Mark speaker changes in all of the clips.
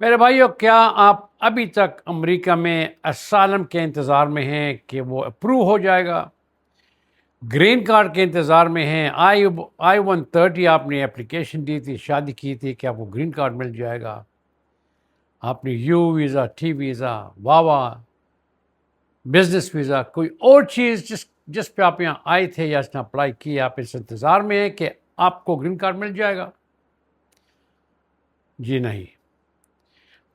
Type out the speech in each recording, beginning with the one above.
Speaker 1: میرے بھائیوں، کیا آپ ابھی تک امریکہ میں اسالم کے انتظار میں ہیں کہ وہ اپروو ہو جائے گا؟ گرین کارڈ کے انتظار میں ہیں؟ I-130 آپ نے اپلیکیشن دی تھی، شادی کی تھی، کیا وہ گرین کارڈ مل جائے گا؟ آپ نے یو ویزا، ٹی ویزا، واوا، بزنس ویزا، کوئی اور چیز جس پہ آپ یہاں آئے تھے یا اس نے اپلائی کیا، آپ اس انتظار میں ہیں کہ آپ کو گرین کارڈ مل جائے گا؟ جی نہیں۔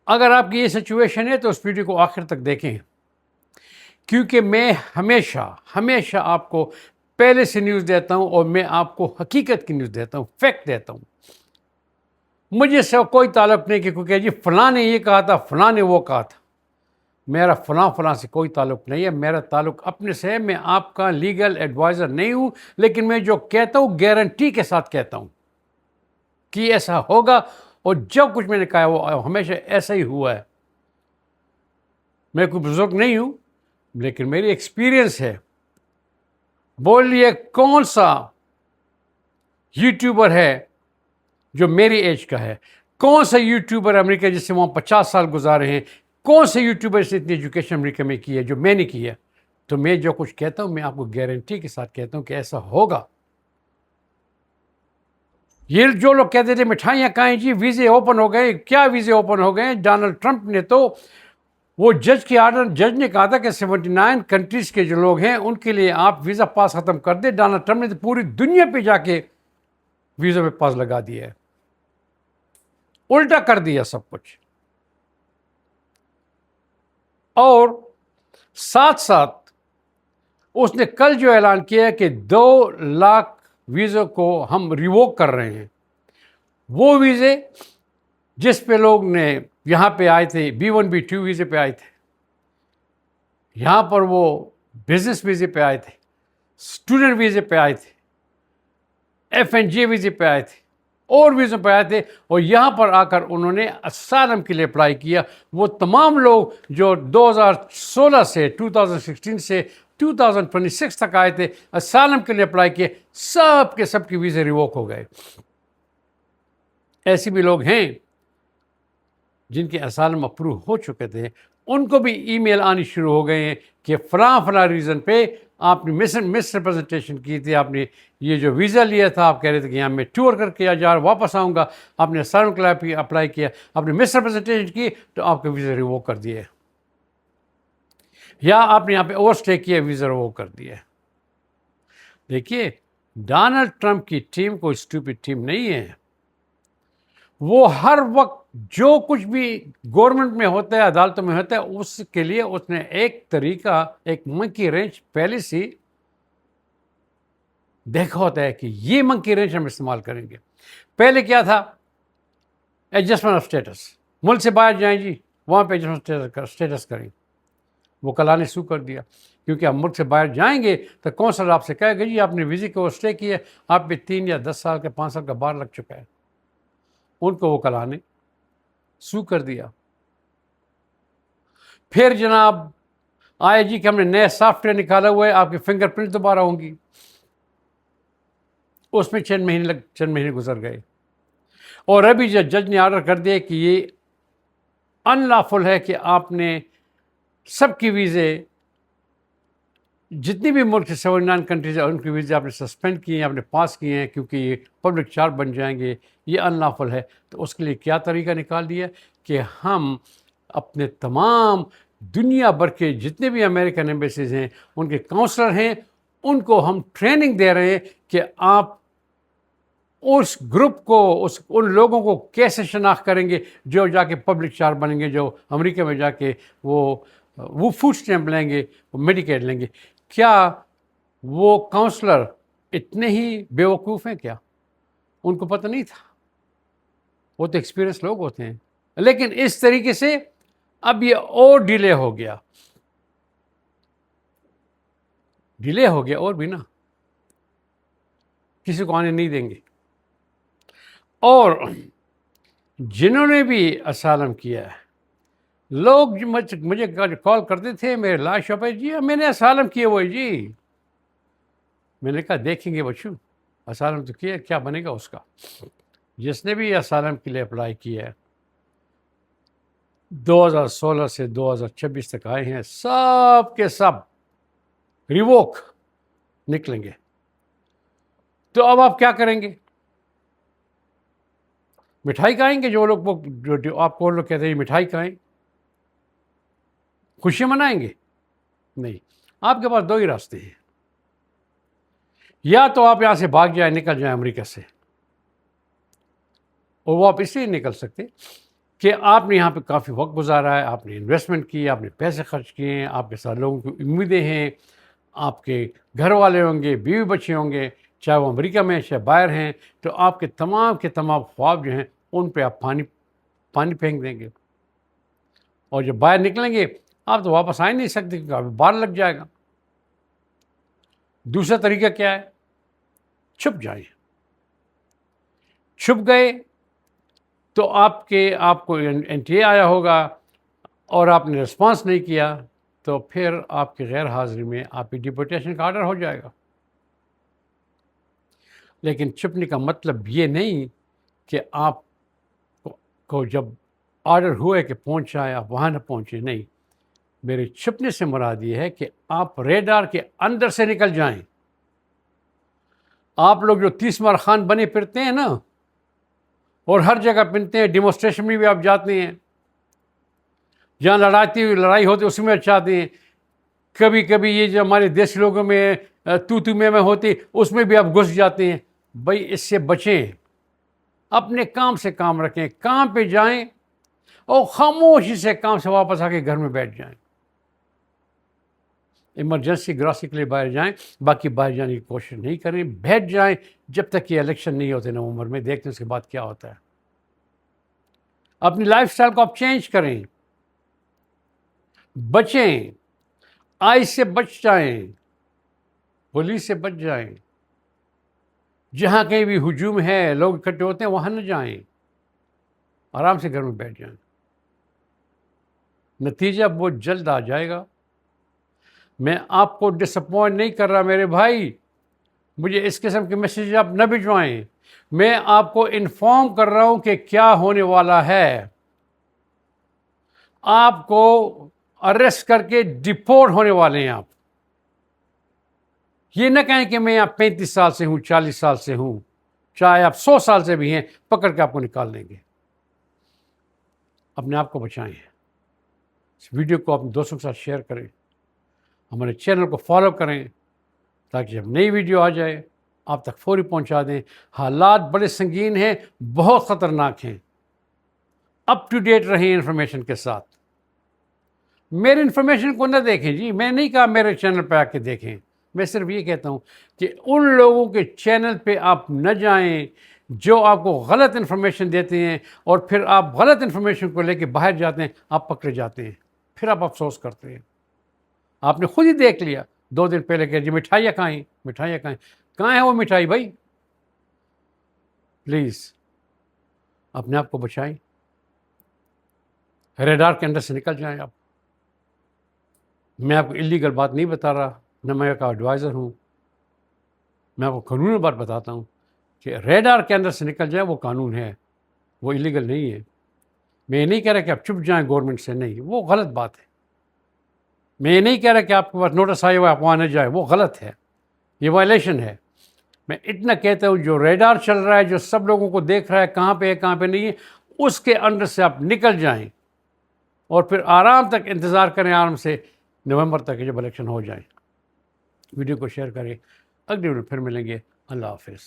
Speaker 1: اگر آپ کی یہ سچویشن ہے تو اس ویڈیو کو آخر تک دیکھیں، کیونکہ میں ہمیشہ آپ کو پہلے سے نیوز دیتا ہوں، اور میں آپ کو حقیقت کی نیوز دیتا ہوں، فیکٹ دیتا ہوں۔ مجھے سے کوئی تعلق نہیں کہ کوئی جی فلاں نے یہ کہا تھا، فلاں نے وہ کہا تھا۔ میرا فلاں سے کوئی تعلق نہیں ہے، میرا تعلق اپنے سے ہے۔ میں آپ کا لیگل ایڈوائزر نہیں ہوں، لیکن میں جو کہتا ہوں گارنٹی کے ساتھ کہتا ہوں کہ ایسا ہوگا، اور جب کچھ میں نے کہا ہے وہ ہمیشہ ایسا ہی ہوا ہے۔ میں کوئی بزرگ نہیں ہوں، لیکن میری ایکسپیرینس ہے۔ بولیے کون سا یوٹیوبر ہے جو میری ایج کا ہے؟ کون سا یوٹیوبر امریکہ جس سے وہاں 50 سال گزارے ہیں؟ کون سے یوٹیوبر سے اتنی ایجوکیشن امریکہ میں کی ہے جو میں نے کی ہے؟ تو میں جو کچھ کہتا ہوں میں آپ کو گارنٹی کے ساتھ کہتا ہوں کہ ایسا ہوگا۔ یہ جو لوگ کہتے تھے مٹھائیاں کھائیں جی، ویزے اوپن ہو گئے، کیا ویزے اوپن ہو گئے؟ ڈونلڈ ٹرمپ نے تو وہ جج نے کہا تھا کہ 79 کنٹریز کے جو لوگ ہیں ان کے لیے آپ ویزا پاس ختم کر دیں۔ ڈونلڈ ٹرمپ نے تو پوری دنیا پہ جا کے ویزا پہ پاس لگا دیا ہے، الٹا کر دیا سب کچھ۔ اور ساتھ ساتھ اس نے کل جو اعلان کیا ہے کہ 2 لاکھ ویزوں کو ہم ریووک کر رہے ہیں۔ وہ ویزے جس پہ لوگ نے یہاں پہ آئے تھے، B1 B2 ویزے پہ آئے تھے، یہاں پر وہ بزنس ویزے پہ آئے تھے، اسٹوڈنٹ ویزے پہ آئے تھے، F&G ویزے پہ آئے تھے، اور ویزوں پہ آئے تھے، اور یہاں پر آ کر انہوں نے اسالم کے لیے اپلائی کیا۔ وہ تمام لوگ جو 2016 سے 2016 سے 2026 تک آئے تھے، اسالم کے لیے اپلائی کیے، سب کے سب کی ویزے ریووک ہو گئے۔ ایسے بھی لوگ ہیں جن کے اسالم اپروو ہو چکے تھے، ان کو بھی ای میل آنی شروع ہو گئے ہیں کہ فلاں ریزن پہ آپ نے مس ریپرزنٹیشن کی تھی، آپ نے یہ جو ویزا لیا تھا، آپ کہہ رہے تھے کہ یہاں میں ٹور کر کے واپس آؤں گا، آپ نے اسالم کے لیے اپلائی کیا، آپ نے مس ریپرزنٹیشن کی تو آپ کے ویزا ریووک کر دیے، یا آپ نے یہاں پہ اوور اسٹے کیا، ویزا ریووک کر دیے۔ دیکھیے، ڈونلڈ ٹرمپ کی ٹیم کوئی اسٹوپڈ ٹیم نہیں ہے۔ وہ ہر وقت جو کچھ بھی گورنمنٹ میں ہوتا ہے، عدالتوں میں ہوتا ہے، اس کے لیے اس نے ایک طریقہ، ایک منکی رینچ پہلے سے دیکھا ہوتا ہے کہ یہ منکی رینچ ہم استعمال کریں گے۔ پہلے کیا تھا؟ ایڈجسٹمنٹ آف اسٹیٹس، ملک سے باہر جائیں جی، وہاں پہ ایڈجسٹمنٹ اسٹیٹس کریں۔ وہ کلا نے سو کر دیا، کیونکہ آپ ملک سے باہر جائیں گے تو کونسل آپ سے کہے گا جی آپ نے ویزے کو اسٹے کیا، آپ پہ 3 یا 10 سال کا 5 سال کا بار لگ چکا ہے۔ ان کو وہ کلا نے سو کر دیا۔ پھر جناب آئے جی کہ ہم نے نیا سافٹ ویئر نکالا ہوا ہے، آپ کی فنگر پرنٹ دوبارہ ہوں گی۔ اس میں چند مہینے گزر گئے، اور ابھی جج نے آرڈر کر دیا کہ یہ ان لافل ہے کہ آپ نے سب کی ویزے، جتنی بھی ملک سے 79 کنٹریز ہیں ان کی ویزے آپ نے سسپینڈ کیے ہیں، آپ نے پاس کیے ہیں، کیونکہ یہ پبلک چارج بن جائیں گے، یہ ان لافل ہے۔ تو اس کے لیے کیا طریقہ نکال دیا کہ ہم اپنے تمام دنیا بھر کے جتنے بھی امریکن ایمبیسیز ہیں، ان کے کاؤنسلر ہیں، ان کو ہم ٹریننگ دے رہے ہیں کہ آپ اس گروپ کو، ان لوگوں کو کیسے شناخت کریں گے جو جا کے پبلک چارج بنیں گے، جو امریکہ میں جا کے وہ فوڈ اسٹیمپ لیں گے، وہ میڈیکیڈ لیں گے۔ کیا وہ کاؤنسلر اتنے ہی بے وقوف ہیں کیا؟ ان کو پتہ نہیں تھا؟ وہ تو ایکسپیرئنس لوگ ہوتے ہیں۔ لیکن اس طریقے سے اب یہ اور ڈیلے ہو گیا اور بھی نا، کسی کو آنے نہیں دیں گے۔ اور جنہوں نے بھی اسالم کیا ہے، لوگ مجھے کال کرتے تھے میرے لاش پہ، جی میں نے اسالم کیا ہوا ہے جی۔ میں نے کہا دیکھیں گے بچوں، اسالم تو کیا، کیا بنے گا اس کا؟ جس نے بھی اسالم کے لیے اپلائی کیا ہے، 2016 سے 2026 تک آئے ہیں، سب کے سب ریووک نکلیں گے۔ تو اب آپ کیا کریں گے؟ مٹھائی کھائیں گے؟ جو لوگ جو آپ کو لوگ کہتے ہیں مٹھائی کھائیں، خوشی منائیں گے؟ نہیں، آپ کے پاس دو ہی راستے ہیں، یا تو آپ یہاں سے بھاگ جائیں، نکل جائیں امریکہ سے، اور وہ آپ اس لیے نکل سکتے کہ آپ نے یہاں پہ کافی وقت گزارا ہے، آپ نے انویسٹمنٹ کی، آپ نے پیسے خرچ کیے ہیں، آپ کے ساتھ لوگوں کی امیدیں ہیں، آپ کے گھر والے ہوں گے، بیوی بچے ہوں گے، چاہے وہ امریکہ میں چاہے باہر ہیں، تو آپ کے تمام خواب جو ہیں ان پہ آپ پانی پھینک دیں گے، اور جب باہر نکلیں گے آپ تو واپس آ ہی نہیں سکتے کیونکہ آپ باہر لگ جائے گا۔ دوسرا طریقہ کیا ہے؟ چھپ جائیں۔ چھپ گئے تو آپ کو NTA آیا ہوگا اور آپ نے رسپانس نہیں کیا، تو پھر آپ کی غیر حاضری میں آپ کی ڈپورٹیشن کا آرڈر ہو جائے گا۔ لیکن چھپنے کا مطلب یہ نہیں کہ آپ کو جب آرڈر ہوئے کہ پہنچ جائے آپ وہاں نہ پہنچے، نہیں۔ میرے چھپنے سے مراد یہ ہے کہ آپ ریڈار کے اندر سے نکل جائیں۔ آپ لوگ جو 30 مار خان بنے پھرتے ہیں نا، اور ہر جگہ پہنتے ہیں، ڈیمونسٹریشن میں بھی آپ جاتے ہیں، جہاں لڑائی ہوتی ہے اس میں جاتے ہیں، کبھی کبھی یہ جو ہمارے دیسی لوگوں میں تو میں ہوتی اس میں بھی آپ گھس جاتے ہیں۔ بھائی اس سے بچیں، اپنے کام سے کام رکھیں، کام پہ جائیں اور خاموشی سے کام سے واپس آ کے گھر میں بیٹھ جائیں۔ ایمرجنسی گراسری کے لیے باہر جائیں، باقی باہر جانے کی کوشش نہیں کریں، بیٹھ جائیں جب تک کہ الیکشن نہیں ہوتے نومبر میں، دیکھتے ہیں اس کے بعد کیا ہوتا ہے۔ اپنی لائف سٹائل کو آپ چینج کریں، بچیں، آئی سے بچ جائیں، پولیس سے بچ جائیں، جہاں کہیں بھی ہجوم ہے لوگ اکٹھے ہوتے ہیں وہاں نہ جائیں، آرام سے گھر میں بیٹھ جائیں۔ نتیجہ بہت جلد آ جائے گا۔ میں آپ کو ڈس اپوائنٹ نہیں کر رہا میرے بھائی، مجھے اس قسم کے میسیج آپ نہ بھجوائیں، میں آپ کو انفارم کر رہا ہوں کہ کیا ہونے والا ہے۔ آپ کو اریسٹ کر کے ڈپورٹ ہونے والے ہیں آپ۔ یہ نہ کہیں کہ میں آپ 35 سال سے ہوں، 40 سال سے ہوں، چاہے آپ 100 سال سے بھی ہیں، پکڑ کے آپ کو نکال دیں گے۔ اپنے آپ کو بچائیں۔ اس ویڈیو کو اپنے دوستوں کے ساتھ شیئر کریں، ہمارے چینل کو فالو کریں تاکہ جب نئی ویڈیو آ جائے آپ تک فوری پہنچا دیں۔ حالات بڑے سنگین ہیں، بہت خطرناک ہیں، اپ ٹو ڈیٹ رہیں انفارمیشن کے ساتھ۔ میرے انفارمیشن کو نہ دیکھیں جی، میں نہیں کہا میرے چینل پہ آ کے دیکھیں، میں صرف یہ کہتا ہوں کہ ان لوگوں کے چینل پہ آپ نہ جائیں جو آپ کو غلط انفارمیشن دیتے ہیں، اور پھر آپ غلط انفارمیشن کو لے کے باہر جاتے ہیں، آپ پکڑے جاتے ہیں، پھر آپ افسوس کرتے ہیں۔ آپ نے خود ہی دیکھ لیا 2 دن پہلے کہ جی مٹھائیاں کھائیں، مٹھائیاں کھائیں، کہاں ہے وہ مٹھائی بھائی؟ پلیز اپنے آپ کو بچائیں، ریڈار کے اندر سے نکل جائیں آپ۔ میں آپ کو اللیگل بات نہیں بتا رہا، نہ میں کا ایڈوائزر ہوں، میں آپ کو قانون بات بتاتا ہوں کہ ریڈار کے اندر سے نکل جائیں، وہ قانون ہے، وہ اللیگل نہیں ہے۔ میں یہ نہیں کہہ رہا کہ آپ چپ جائیں گورنمنٹ سے، نہیں، وہ غلط بات ہے۔ میں یہ نہیں کہہ رہا کہ آپ کے پاس نوٹس آئے ہوا آپ وہاں نہ جائیں، وہ غلط ہے، یہ وائلیشن ہے۔ میں اتنا کہتا ہوں جو ریڈار چل رہا ہے، جو سب لوگوں کو دیکھ رہا ہے کہاں پہ ہے کہاں پہ نہیں ہے، اس کے اندر سے آپ نکل جائیں اور پھر آرام تک انتظار کریں، آرام سے نومبر تک جب الیکشن ہو جائیں۔ ویڈیو کو شیئر کریں، اگلی ویڈیو پھر ملیں گے۔ اللہ حافظ۔